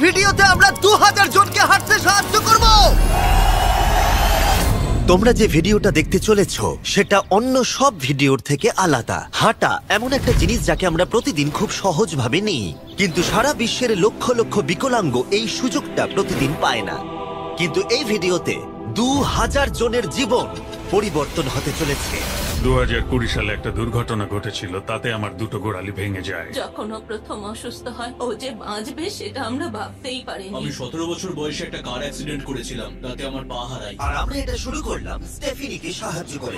ভিডিওতে আমরা 2000 জনকে হাঁটতে সাহায্য করব। তোমরা যে ভিডিওটা দেখতে চলেছো সেটা অন্য সব ভিডিওর থেকে আলাদা। হাঁটা এমন একটা জিনিস যাকে আমরা প্রতিদিন খুব সহজভাবে নিই, কিন্তু সারা বিশ্বের লক্ষ লক্ষ বিকলাঙ্গ এই সুযোগটা প্রতিদিন পায় না। কিন্তু এই ভিডিওতে 2000 জনের জীবন পরিবর্তন হতে চলেছে। 2020 সালে একটা দুর্ঘটনা ঘটেছিল, তাতে আমার দুটো গোড়ালি ভেঙে যায়। যখন ও প্রথম অসুস্থ হয়, ও যে বাঁচবে সেটা আমরা ভাবতেই পারিনি। আমি 17 বছর বয়সে একটা কার অ্যাক্সিডেন্ট করেছিলাম, তাতে আমার পা হারাই। আর আমরা এটা শুরু করলাম স্টেফিনিকে সাহায্য করে।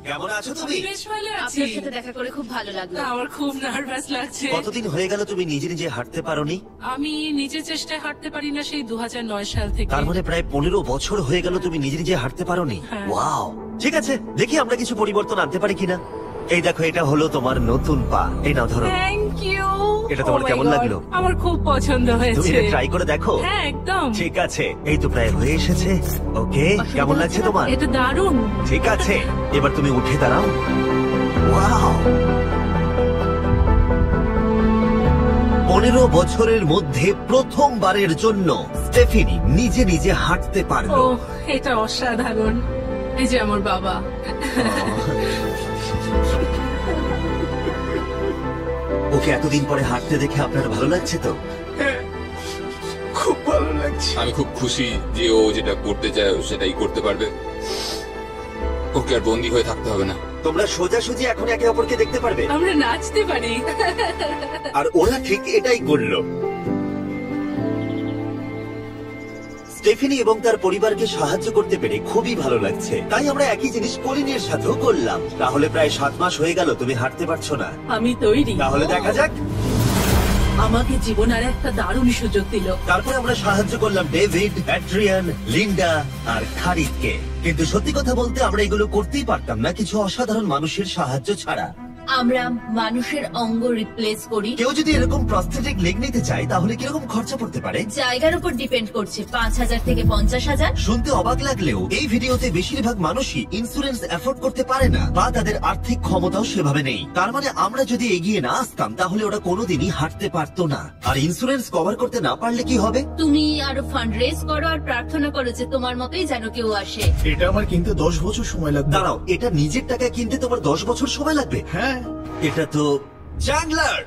কেমন আছো তুমি? বেশ ভালো আছি। আপনার সাথে দেখা করে খুব ভালো লাগলো। আমার খুব নার্ভাস লাগছে। কতদিন হয়ে গেল তুমি নিজে নিজে হাঁটতে পারোনি? আমি নিজের চেষ্টায় হাঁটতে পারি না সেই 2009 সাল থেকে। তার মানে প্রায় 15 বছর হয়ে গেল তুমি নিজে নিজে হাঁটতে পারোনি। হ্যাঁ। ওয়াও, ঠিক আছে, দেখি আমরা কিছু পরিবর্তন আনতে পারি কিনা। এই দেখো, এটা হলো তোমার নতুন পা। এই নাও ধরো। Thank you. এটা তোমার কেমন লাগলো? আমার খুব পছন্দ তুমি হয়েছে। এটা ট্রাই করে দেখো। হ্যাঁ, একদম। ঠিক আছে, এই তো প্রায় হয়ে এসেছে। ওকে, কেমন লাগছে তোমার? এটা দারুণ। ঠিক আছে, এবার তুমি উঠে দাঁড়াও। ওয়াও, 15 বছরের মধ্যে প্রথমবারের জন্য স্টেফিনি নিজে নিজে হাঁটতে ও, পারলো। এটা অসাধারণ। এই যে আমার বাবা। ওকে এতদিন পরে হাঁটতে দেখে আপনার ভালো লাগছে তো? খুব ভালো লাগছে। আমি খুব খুশি যে ও যেটা করতে চায় ও সেটাই করতে পারবে। ওকে আর বন্দী হয়ে থাকতে হবে না। তোমরা সোজাসুজি এখন একে অপরকে দেখতে পারবে। আমরা নাচতে পারি। আর ওরা ঠিক এটাই করলো। স্টেফিনি এবং তার পরিবারকে সাহায্য করতে পেরে খুবই ভালো লাগছে। তাই আমরা একই জিনিস কলিনের সাথেও করলাম। তাহলে প্রায় 7 মাস হয়ে গেল তুমি হাঁটতে পারছো না। আমি তৈরি। তাহলে দেখা যাক। আমাকে জীবন আর একটা দারুণ সুযোগ দিল। তারপরে আমরা সাহায্য করলাম ডেভিড, অ্যাড্রিয়ান, লিন্ডা আর খারিদকে। কিন্তু সত্যি কথা বলতে আমরা এগুলো করতেই পারতাম না কিছু অসাধারণ মানুষের সাহায্য ছাড়া। আমরা মানুষের অঙ্গ রিপ্লেস করি। কেউ যদি এরকম প্রস্থেটিক লেগ নিতে চায় তাহলে কিরকম খরচা পড়তে পারে? জায়গার উপর ডিপেন্ড করছে, 5000 থেকে 50,000। শুনতে অবাক লাগলেও এই ভিডিওতে বেশিরভাগ মানুষই ইন্স্যুরেন্স এফোর্ড করতে পারে না, বা তাদের আর্থিক ক্ষমতাও সেভাবে নেই। তার মানে আমরা যদি এগিয়ে না আসতাম তাহলে ওরা কোনোদিনই হাঁটতে পারতো না। আর ইন্স্যুরেন্স কভার করতে না পারলে কি হবে? তুমি আরো ফান্ড রেজ করো আর প্রার্থনা করো যে তোমার মতোই যেন কেউ আসে। এটা আমার কিনতে 10 বছর সময় লাগবে। দাঁড়াও, এটা নিজের টাকায় কিনতে তোমার 10 বছর সময় লাগবে? হ্যাঁ। এটা তো চ্যান্ডলার।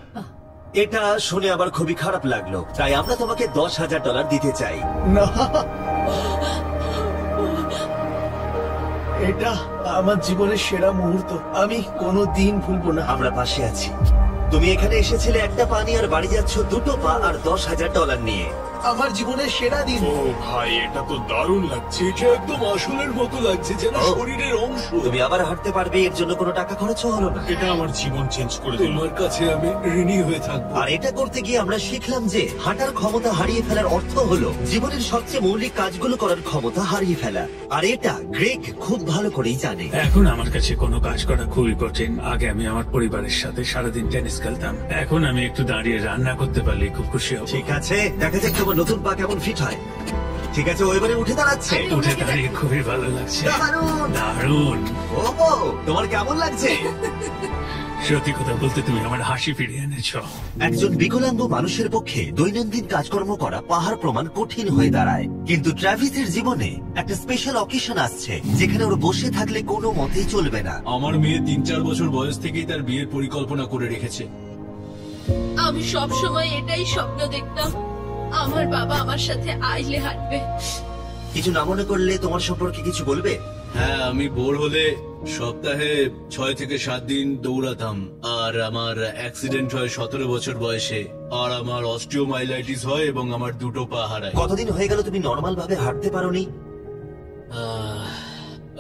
এটা শুনে আবার খুবই খারাপ লাগলো, তাই আমরা তোমাকে $10,000 দিতে চাই। না, এটা আমার জীবনের সেরা মুহূর্ত, আমি কোনোদিন ভুলবো না। আমরা পাশে আছি। তুমি এখানে এসেছিলে একটা পানি আর বাড়ি যাচ্ছ 2 পা আর $10,000 নিয়ে। আমার জীবনের সেরা দিন। ও ভাই, এটা তো দারুণ লাগছে। এটা একদম আসলের মতো লাগছে, যেন ও। শরীরের অংশ। তুমি আবার হাঁটতে পারবে, এর জন্য কোনো টাকা খরচ হলো না। এটা আমার জীবন চেঞ্জ করে দিল। তোমার কাছে আমি ঋণী হয়ে থাকবো। আর এটা করতে গিয়ে আমরা শিখলাম যে হাঁটার ক্ষমতা হারিয়ে ফেলার অর্থ হলো জীবনের সবচেয়ে মৌলিক কাজগুলো করার ক্ষমতা হারিয়ে ফেলা। আর এটা গ্রেগ খুব ভালো করেই জানে। এখন আমার কাছে কোনো কাজ করা খুবই কঠিন। আগে আমি আমার পরিবারের সাথে সারাদিন টেনিস খেলতাম, এখন আমি একটু দাঁড়িয়ে রান্না করতে পারলে খুব খুশি হব। ঠিক আছে, দেখা যাক তোমার নতুন পা কেমন ফিট হয়। ঠিক আছে, ও এবারে উঠে দাঁড়াচ্ছে। উঠে দাঁড়িয়ে খুবই ভালো লাগছে। দারুণ। দারুণ। ওহো, তোমার কেমন লাগছে? সত্যি কথা বলতে তুমি আমার হাসি ফিরিয়ে এনেছো। একজন বিকলাঙ্গ মানুষের পক্ষে দৈনন্দিন কাজকর্ম করা পাহাড় প্রমাণ কঠিন হয়ে দাঁড়ায়। কিন্তু ট্রাভিসের জীবনে একটা স্পেশাল অকেশন আসছে যেখানে ওর বসে থাকলে কোনো মতেই চলবে না। আমার মেয়ে 3-4 বছর বয়স থেকেই তার বিয়ের পরিকল্পনা করে রেখেছে। আমি সব সময় এটাই স্বপ্ন দেখতাম, আমার বাবা আমার সাথে আইলে হাঁটবে। কিছু না মনে করলে তোমার সম্পর্কে কিছু বলবে? হ্যাঁ, আমি বোর হলে সপ্তাহে 6 থেকে 7 দিন দৌড়াতাম। আর আমার অ্যাক্সিডেন্ট হয় 17 বছর বয়সে। আর আমার অস্টিওমাইলাইটিস হয় এবং আমার 2 পা হারায়। কতদিন হয়ে গেল তুমি নর্মাল ভাবে হাঁটতে পারোনি?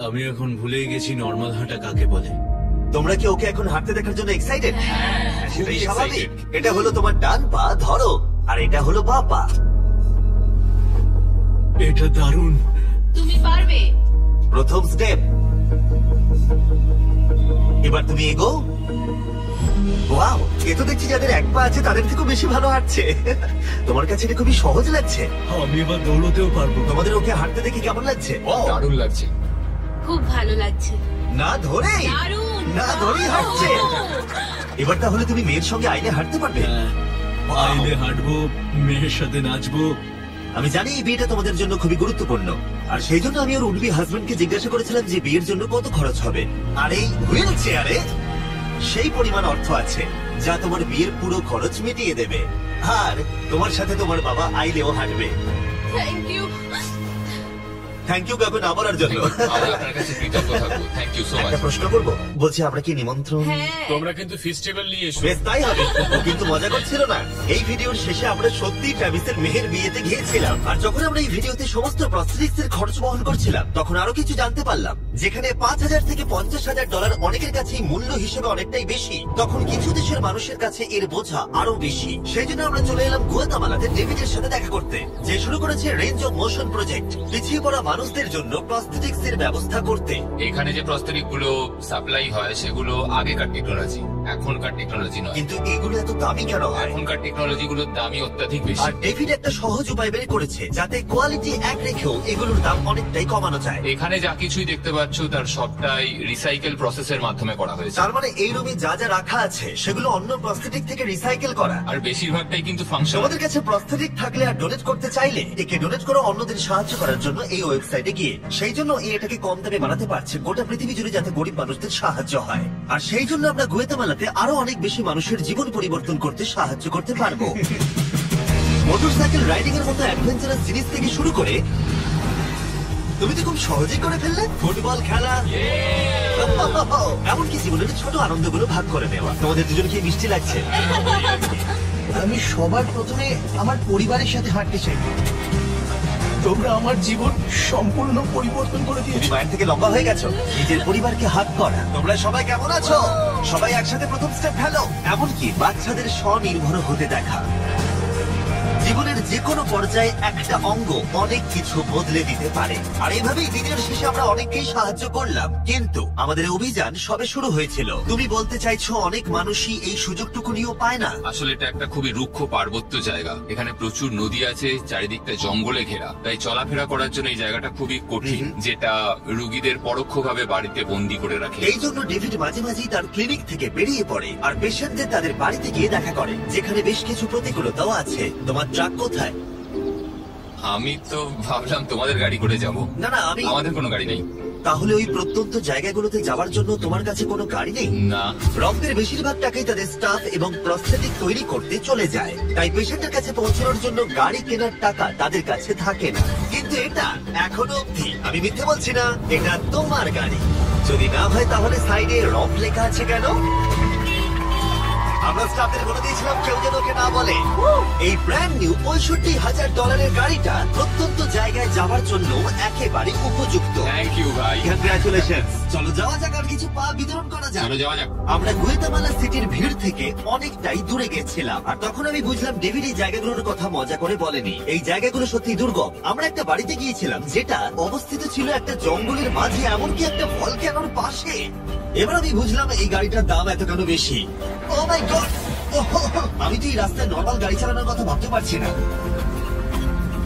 আমি এখন ভুলেই গেছি নর্মাল হাঁটা কাকে বলে। তোমরা কি ওকে এখন হাঁটতে দেখার জন্য এক্সাইটেড? সেটাই স্বাভাবিক। এটা হলো তোমার ডান পা, ধরো, আর এটা হলো বাঁ পা। এটা দারুণ। তুমি পারবে। প্রথম স্টেপ। এবার তুমি এগো। ওয়াও, এ তো দেখছি যাদের এক পা আছে তাদের থেকেও বেশি ভালো হাঁটছে। তোমার কাছে এটা খুবই সহজ লাগছে। আমি এবার দৌড়তেও পারবো। তোমাদের ওকে হাঁটতে দেখে কেমন লাগছে? দারুণ লাগছে। খুব ভালো লাগছে। না ধরেই দারুণ। না ধরেই হাঁটছে। এবার তাহলে তুমি মেয়ের সঙ্গে আইলে হাঁটতে পারবে? হ্যাঁ, আইলে হাঁটবো, মেয়ের সাথে নাচবো। আমি জানি এই বিয়েটা তোমাদের জন্য খুবই গুরুত্বপূর্ণ, আর সেই জন্য আমি ওর উডবি হাজবেন্ডকে জিজ্ঞাসা করেছিলাম যে বিয়ের জন্য কত খরচ হবে। আর এই হুইল চেয়ারে সেই পরিমাণ অর্থ আছে যা তোমার বিয়ের পুরো খরচ মিটিয়ে দেবে। আর তোমার সাথে তোমার বাবা আইলেও হাঁটবে। Thank you. থ্যাংক ইউ কাকু না বলার জন্য। আমরা আপনার কাছে কৃতজ্ঞ থাকবো। Thank you so much. একটা প্রশ্ন করবো, বলছি আমরা কি নিমন্ত্রণ? হ্যাঁ, তোমরা কিন্তু ফেস্টিভ্যাল নিয়ে এসো। বেশ তাই হবে। ও কিন্তু মজা করছিল না। এই ভিডিওর শেষে আমরা সত্যি ট্রাভিসের মেহের বিয়েতে গিয়েছিলাম, আর যখন আমরা এই ভিডিওতে সমস্ত প্রস্থেটিক্স এর খরচ বহন করছিলাম তখন আরো কিছু জানতে পারলাম। যেখানে $5,000 থেকে $50,000 অনেকের কাছেই মূল্য হিসেবে অনেকটাই বেশি, তখন কিছু দেশের মানুষের কাছে এর বোঝা আরো বেশি। সেই জন্য আমরা চলে এলাম গুয়াতামালাতে ডেভিডের সাথে দেখা করতে, যে শুরু করেছে রেঞ্জ অফ মোশন প্রজেক্ট, পিছিয়ে পড়া মানুষদের জন্য প্রস্থেটিক্স এর ব্যবস্থা করতে। এখানে যে প্রস্তরিক গুলো সাপ্লাই হয় সেগুলো আগেকার টেকনোলজি, এখনকার টেকনোলজি নয়। কিন্তু এগুলো এত দামি কেন হয়? এখনকার টেকনোলজি গুলোর দামই অত্যাধিক বেশি। আর ডেভিড একটা সহজ উপায় বের করেছে যাতে কোয়ালিটি এক রেখেও এগুলোর দাম অনেকটাই কমানো যায়। এখানে যা কিছুই দেখতে পাচ্ছ তার সবটাই রিসাইকেল প্রসেসের মাধ্যমে করা হয়েছে। তার মানে এই রুমে যা যা রাখা আছে সেগুলো অন্য প্রস্থেটিক থেকে রিসাইকেল করা। আর বেশিরভাগটাই কিন্তু ফাংশন। তোমাদের কাছে প্রস্থেটিক থাকলে আর ডোনেট করতে চাইলে একে ডোনেট করো অন্যদের সাহায্য করার জন্য এই ওয়েবসাইটে গিয়ে। সেই জন্য এটাকে কম দামে বানাতে পারছে গোটা পৃথিবী জুড়ে যাতে গরিব মানুষদের সাহায্য হয়। আর সেই জন্য আমরা গুয়াতামালাতে আরো অনেক বেশি মানুষের জীবন পরিবর্তন করতে সাহায্য করতে পারবো। মোটরসাইকেল রাইডিং এর মতো অ্যাডভেঞ্চারাস জিনিস থেকে শুরু করে তুমি তো খুব সহজেই করে ফেললে ফুটবল খেলা, এমনকি জীবনের ছোট আনন্দগুলো ভাগ করে নেওয়া। তোমাদের দুজনকে মিষ্টি লাগছে? আমি সবার প্রথমে আমার পরিবারের সাথে হাঁটতে চাই। তোমরা আমার জীবন সম্পূর্ণ পরিবর্তন করে তুমি দিয়েছো। মায়ের থেকে লম্বা হয়ে গেছো। নিজের পরিবারকে হাত করা। তোমরা সবাই কেমন আছো? সবাই একসাথে প্রথম স্টেপ ফেলো। এমনকি বাচ্চাদের স্বনির্ভর হতে দেখা। জীবনের যে কোনো পর্যায়ে একটা অঙ্গ অনেক কিছু বদলে দিতে পারে। আর এইভাবেই ভিডিওর শেষে আমরা অনেককেই সাহায্য করলাম, কিন্তু আমাদের অভিযান সবে শুরু হয়েছিল। তুমি বলতে চাইছো অনেক মানুষই এই সুযোগটুকু নিয়েও পায় না? আসলে এটা একটা খুবই রুক্ষ পার্বত্য জায়গা। এখানে প্রচুর নদী আছে, চারিদিকটা জঙ্গলে ঘেরা, তাই চলাফেরা করার জন্য এই জায়গাটা খুবই কঠিন, যেটা রোগীদের পরোক্ষভাবে বাড়িতে বন্দি করে রাখে। এই জন্য ডেভিড মাঝে মাঝেই তার ক্লিনিক থেকে বেরিয়ে পড়ে আর পেশেন্টদের তাদের বাড়িতে গিয়ে দেখা করে, যেখানে বেশ কিছু প্রতিকূলতাও আছে। তোমার ট্রাক কোথায়? আমি তো ভাবলাম তোমাদের গাড়ি করে যাব। না না, আমাদের কোনো গাড়ি নেই। তাহলে ওই প্রত্যন্ত জায়গাগুলোতে যাওয়ার জন্য তোমার কাছে কোনো গাড়ি নেই? না। রক্তের বেশিরভাগ টাকাই তাদের স্টাফ এবং প্রস্থেটিক তৈরি করতে চলে যায়, তাই পেশেন্টের কাছে পৌঁছানোর জন্য গাড়ি কেনার টাকা তাদের কাছে থাকে না। কিন্তু এটা এখনো অবধি, আমি মিথ্যে বলছি না, এটা তোমার গাড়ি। যদি না হয় তাহলে সাইডে রক লেখা আছে কেন? আমরা স্টাফদের বলে দিয়েছিলাম কেউ যেন ওকে না বলে। এই ব্র্যান্ড নিউ $65,000 গাড়িটা প্রত্যন্ত জায়গায় যাওয়ার জন্য একেবারে উপযুক্ত। থ্যাংক ইউ ভাই। কংগ্রাচুলেশন। চলো যাওয়া যাক আর কিছু পা বিতরণ করা যাক। চলো যাওয়া যাক। আমরা গুয়াতামালা সিটির ভিড় থেকে অনেকটাই দূরে গেছিলাম, আর তখন আমি বুঝলাম ডেভিড এই জায়গাগুলোর কথা মজা করে বলেনি। এই জায়গাগুলো সত্যি দুর্গম। আমরা একটা বাড়িতে গিয়েছিলাম যেটা অবস্থিত ছিল একটা জঙ্গলের মাঝে, এমনকি একটা ভলক্যানোর পাশে। এবার আমি বুঝলাম এই গাড়িটার দাম এত কেন বেশি। ও মাই গড! আমি তো এই রাস্তায় নর্মাল গাড়ি চালানোর কথা ভাবতে পারছি না।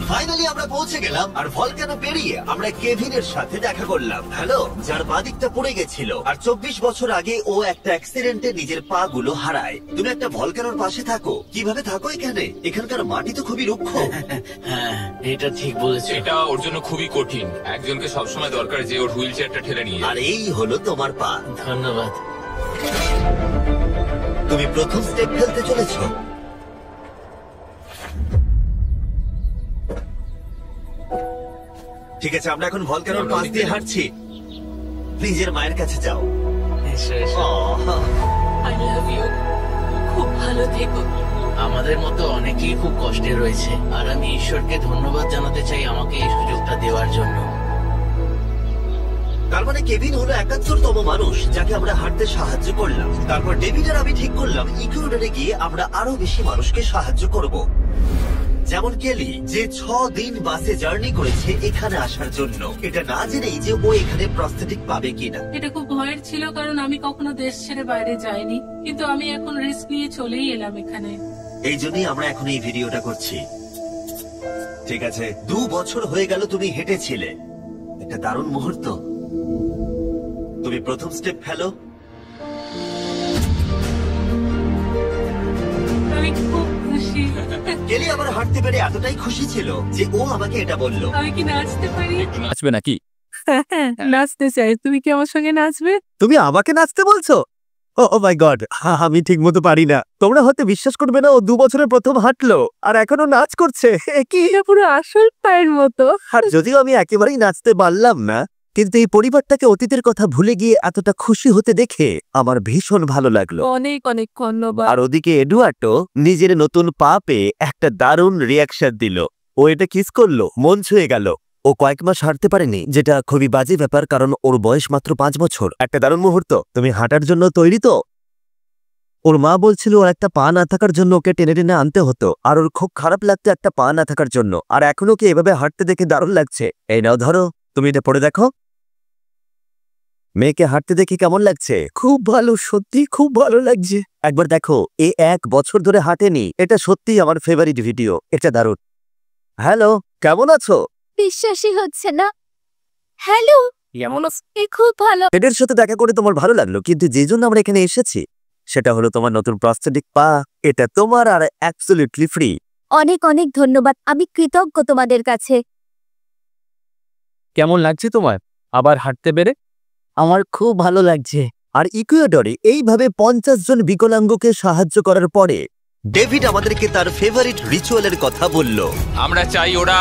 ফাইনালি আমরা পৌঁছে গেলাম, আর ভলক্যানো পেরিয়ে আমরা কেভিনের সাথে দেখা করলাম। হ্যালো, যার বাদিকটা পড়ে গেছিল, আর 24 বছর আগে ও একটা অ্যাক্সিডেন্টে নিজের পা গুলো হারায়। তুমি একটা ভলক্যানোর পাশে থাকো, কিভাবে থাকো এখানে? এখানকার মাটি তো খুবই রুক্ষ। হ্যাঁ, এটা ঠিক বলেছো। এটা ওর জন্য খুবই কঠিন। একজনকে সবসময় দরকার যে ওর হুইল চেয়ারটা ঠেলে নিয়ে আর যাবে। এই হলো তোমার পা। ধন্যবাদ। তুমি প্রথম স্টেপ ফেলতে চলেছো। ঠিক আছে, আমরা এখন ভলক্যানোর পাশ দিয়ে হাঁটছি। নিজের মায়ের কাছে যাও। এসো, এসো। I love you. খুব ভালো থেকো। আমাদের মতো অনেকেই খুব কষ্টে রয়েছে, আর আমি ঈশ্বরকে ধন্যবাদ জানাতে চাই আমাকে এই সুযোগটা দেওয়ার জন্য। তার মানে কেভিন হলো 71তম মানুষ যাকে আমরা হাঁটতে সাহায্য করলাম। তারপর ডেভিড আর আমি ঠিক করলাম ইকুয়েডরে গিয়ে আমরা আরো বেশি মানুষকে সাহায্য করব, যেমন কেলি, যে 6 দিন বাসে জার্নি করেছে এখানে আসার জন্য, এটা না জেনেই যে ও এখানে প্রস্থেটিক পাবে কিনা। এটা খুব ভয়ের ছিল, কারণ আমি কখনো দেশ ছেড়ে বাইরে যাইনি, কিন্তু আমি এখন রিস্ক নিয়ে চলেই এলাম এখানে। এই জন্যই আমরা এখন এই ভিডিওটা করছি। ঠিক আছে, 2 বছর হয়ে গেল তুমি হেঁটেছিলে, একটা দারুণ মুহূর্ত। তুমি প্রথম স্টেপ ফেলো। আমি খুব খুশি। কেলি আবার হাঁটতে পেরে এতটাই খুশি ছিল যে ও আমাকে এটা বলল। আমি কি নাচতে পারি? একটু নাচবে নাকি? নাচতে চাই, তুমি কি আমার সঙ্গে নাচবে? তুমি আমাকে নাচতে বলছো? ও মাই গড, আমি ঠিক মতো পারি না। তোমরা হয়তো বিশ্বাস করবে না, ও 2 বছরের প্রথম হাঁটলো আর এখনো নাচ করছে। কি এটা পুরো আসল পায়ের মতো। আর যদিও আমি একেবারেই নাচতে পারলাম না, কিন্তু এই পরিবারটাকে অতীতের কথা ভুলে গিয়ে এতটা খুশি হতে দেখে আমার ভীষণ ভালো লাগলো। অনেক অনেক ধন্যবাদ। আর ওদিকে এডুয়ার্ডও নিজের নতুন পা পেয়ে একটা দারুণ রিয়াকশন দিল। ও এটা কিস করলো, মন ছুঁয়ে গেল। ও কয়েক মাস হাঁটতে পারেনি, যেটা খুবই বাজে ব্যাপার, কারণ ওর বয়স মাত্র 5 বছর। একটা দারুণ মুহূর্ত। তুমি হাঁটার জন্য তৈরি তো? ওর মা বলছিল ওর একটা পা না থাকার জন্য ওকে টেনে টেনে আনতে হতো, আর ওর খুব খারাপ লাগতো একটা পা না থাকার জন্য। আর এখন ওকে এভাবে হাঁটতে দেখে দারুণ লাগছে। এই নাও ধরো, তুমি এটা পড়ে দেখো। মেয়েকে হাঁটতে দেখে কেমন লাগছে? খুব ভালো, সত্যি খুব ভালো লাগছে। একবার দেখো, এ 1 বছর ধরে হাঁটেনি। এটা সত্যিই আমার ফেভারিট ভিডিও। এটা দারুণ। হ্যালো, কেমন আছো? বিশ্বাসই হচ্ছে না। হ্যালো, কেমন আছো? খুব ভালো। এদের সাথে দেখা করে তোমার ভালো লাগলো, কিন্তু যে জন্য আমরা এখানে এসেছি সেটা হলো তোমার নতুন প্রস্থেটিক পা। এটা তোমার আর অ্যাবসলিউটলি ফ্রি। অনেক অনেক ধন্যবাদ, আমি কৃতজ্ঞ তোমাদের কাছে। কেমন লাগছে তোমার আবার হাঁটতে পেরে? আমার খুব ভালো লাগছে। আর ইকুয়েডরে এইভাবে 50 জন বিকলাঙ্গকে সাহায্য করার পরে ডেভিড আমাদেরকে তার ফেভারিট রিচুয়ালের কথা বলল। আমরা চাই ওরা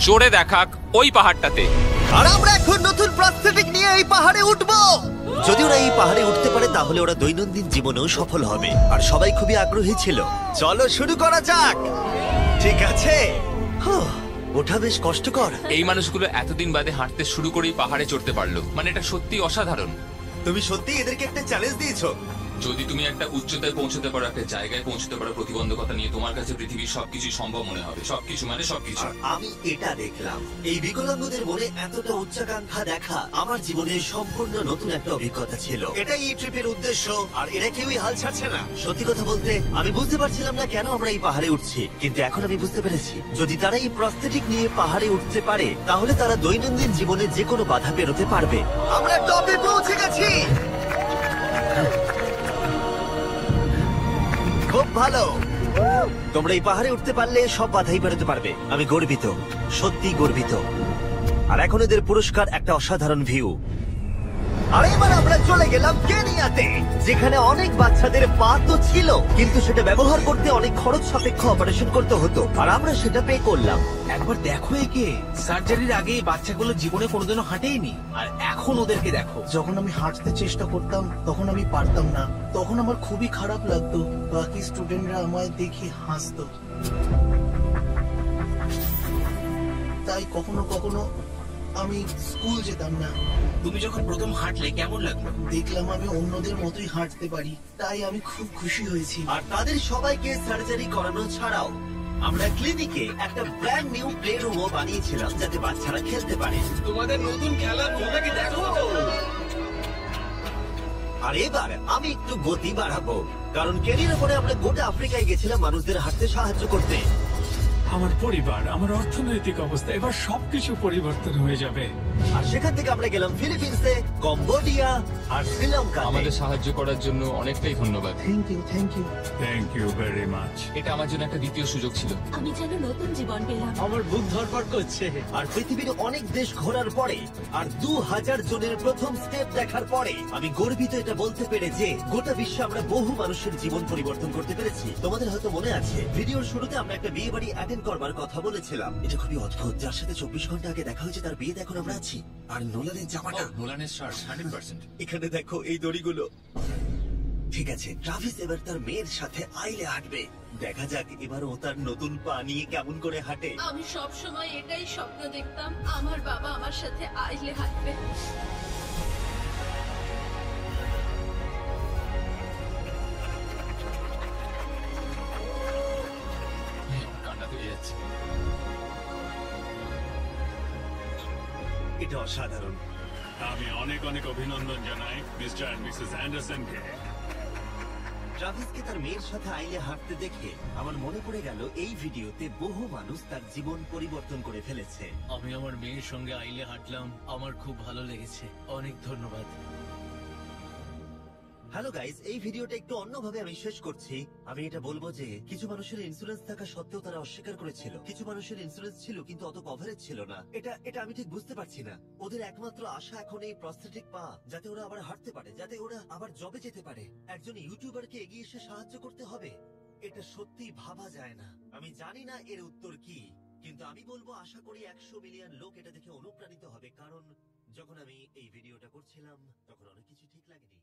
চড়ে দেখাক ওই পাহাড়টাতে। আর আমরা এখন নতুন প্রস্থেটিক নিয়ে এই পাহাড়ে উঠব। যদি ওরা এই পাহাড়ে উঠতে পারে তাহলে ওরা দৈনন্দিন জীবনেও সফল হবে। আর সবাই খুবই আগ্রহী ছিল। চলো শুরু করা যাক। ঠিক আছে। ওঠা বেশ কষ্টকর। এই মানুষগুলো এতদিন বাদে হাঁটতে শুরু করেই পাহাড়ে চড়তে পারলো, মানে এটা সত্যি অসাধারণ। তুমি সত্যি এদেরকে একটা চ্যালেঞ্জ দিয়েছো। যদি তুমি একটা উচ্চতায় পৌঁছতে পারো, একটা জায়গায় পৌঁছতে পারো, প্রতিবন্ধকতা নিয়ে তোমার কাছে পৃথিবীর সবকিছু সম্ভব মনে হবে। সবকিছু মানে সবকিছু। আর আমি এটা দেখলাম, এই বিকলাঙ্গদের মনে এতটা উচ্চাকাঙ্ক্ষা দেখা আমার জীবনে সম্পূর্ণ নতুন একটা অভিজ্ঞতা ছিল। এটাই এই ট্রিপের উদ্দেশ্য, আর এরা কেউই হাল ছাড়ছে না। সত্যি কথা বলতে আমি বুঝতে পারছিলাম না কেন আমরা এই পাহাড়ে উঠছি, কিন্তু এখন আমি বুঝতে পেরেছি। যদি তারা এই প্রস্থেটিক নিয়ে পাহাড়ে উঠতে পারে তাহলে তারা দৈনন্দিন জীবনে যে কোনো বাধা পেরোতে পারবে। আমরা টপে পৌঁছে গেছি। খুব ভালো। তোমরা এই পাহাড়ে উঠতে পারলে সব বাধাই পেরোতে পারবে। আমি গর্বিত, সত্যি গর্বিত। আর এখন এদের পুরস্কার একটা অসাধারণ ভিউ। আর এবার আমরা চলে গেলাম কেনিয়াতে, যেখানে অনেক বাচ্চাদের পা তো ছিল, কিন্তু সেটা ব্যবহার করতে অনেক খরচ সাপেক্ষ অপারেশন করতে হতো, আর আমরা সেটা পে করলাম। একবার দেখো একে, সার্জারির আগে এই বাচ্চাগুলো জীবনে কোনোদিনও হাঁটেইনি, আর এখন ওদেরকে দেখো। যখন আমি হাঁটতে চেষ্টা করতাম তখন আমি পারতাম না, তখন আমার খুবই খারাপ লাগতো। বাকি স্টুডেন্টরা আমায় দেখে হাসতো। তাই কখনো কখনো আমি স্কুল যেতাম না। তুমি যখন প্রথম হাঁটলে কেমন লাগলো? দেখলাম আমি অন্যদের মতোই হাঁটতে পারি, তাই আমি খুব খুশি হয়েছি। আর তাদের সবাইকে সার্জারি করানো ছাড়াও আমরা ক্লিনিকে একটা ব্র্যান্ড নিউ প্লে রুমও বানিয়েছিলাম, যাতে বাচ্চারা খেলতে পারে। তোমাদের নতুন খেলার মজাকে দেখো। আর এবার আমি একটু গতি বাড়াবো, কারণ কেনিয়ার পরে আমরা গোটা আফ্রিকায় গেছিলাম মানুষদের হাঁটতে সাহায্য করতে। আমার পরিবার, আমার অর্থনৈতিক অবস্থা, এবার সবকিছু পরিবর্তন হয়ে যাবে। আর সেখান থেকে আমরা গেলাম ফিলিপিন্সে, কম্বোডিয়া আর শ্রীলঙ্কা। আমাদের সাহায্য করার জন্য অনেকটাই ধন্যবাদ। Thank you, thank you. Thank you very much. এটা আমার জন্য একটা দ্বিতীয় সুযোগ ছিল। আমি যেন নতুন জীবন পেলাম। আমার বুক ধরপড় করছে। আর পৃথিবীর অনেক দেশ ঘোরার পরে আর 2000 জনের প্রথম স্টেপ দেখার পরে আমি গর্বিত এটা বলতে পেরে যে গোটা বিশ্বে আমরা বহু মানুষের জীবন পরিবর্তন করতে পেরেছি। তোমাদের হয়তো মনে আছে ভিডিওর শুরুতে আমরা একটা বিয়ে বাড়ি অ্যাটেন্ড করবার কথা বলেছিলাম। এটা খুবই অদ্ভুত, যার সাথে 24 ঘন্টা আগে দেখা হয়েছে তার বিয়েতে এখন আমরা আছি। আর নোলানের জামাটা, নোলানের শার্ট 100%। এখানে দেখো এই দড়িগুলো। ঠিক আছে, ট্রাভিস এবার তার মেয়ের সাথে আইলে হাঁটবে। দেখা যাক এবার ও তার নতুন পা নিয়ে কেমন করে হাঁটে। আমি সব সময় এটাই স্বপ্ন দেখতাম, আমার বাবা আমার সাথে আইলে হাঁটবে। কান্না পেয়ে যাচ্ছে। এটা অসাধারণ। আমি অনেক অনেক অভিনন্দন জানাই মিস্টার এন্ড মিসেস অ্যান্ডারসনকে। ট্রাভিসকে তার মেয়ের সাথে আইলে হাঁটতে দেখে আমার মনে পড়ে গেল এই ভিডিওতে বহু মানুষ তার জীবন পরিবর্তন করে ফেলেছে। আমি আমার মেয়ের সঙ্গে আইলে হাঁটলাম, আমার খুব ভালো লেগেছে। অনেক ধন্যবাদ। হ্যালো গাইস, এই ভিডিওটা একটু অন্যভাবে আমি শেষ করছি। আমি এটা বলবো যে কিছু মানুষের ইন্স্যুরেন্স থাকা সত্ত্বেও তারা অস্বীকার করেছিল, কিছু মানুষের ইন্স্যুরেন্স ছিল কিন্তু অত কভারেজ ছিল না। এটা আমি ঠিক বুঝতে পারছি না। ওদের একমাত্র আশা এখন এই প্রস্থেটিক পা, যাতে ওরা আবার হাঁটতে পারে, যাতে ওরা আবার জবে যেতে পারে। একজন ইউটিউবারকে এগিয়ে এসে সাহায্য করতে হবে, এটা সত্যিই ভাবা যায় না। আমি জানি না এর উত্তর কি, কিন্তু আমি বলবো আশা করি 100 মিলিয়ন লোক এটা দেখে অনুপ্রাণিত হবে, কারণ যখন আমি এই ভিডিওটা করছিলাম তখন অনেক কিছু ঠিক লাগেনি।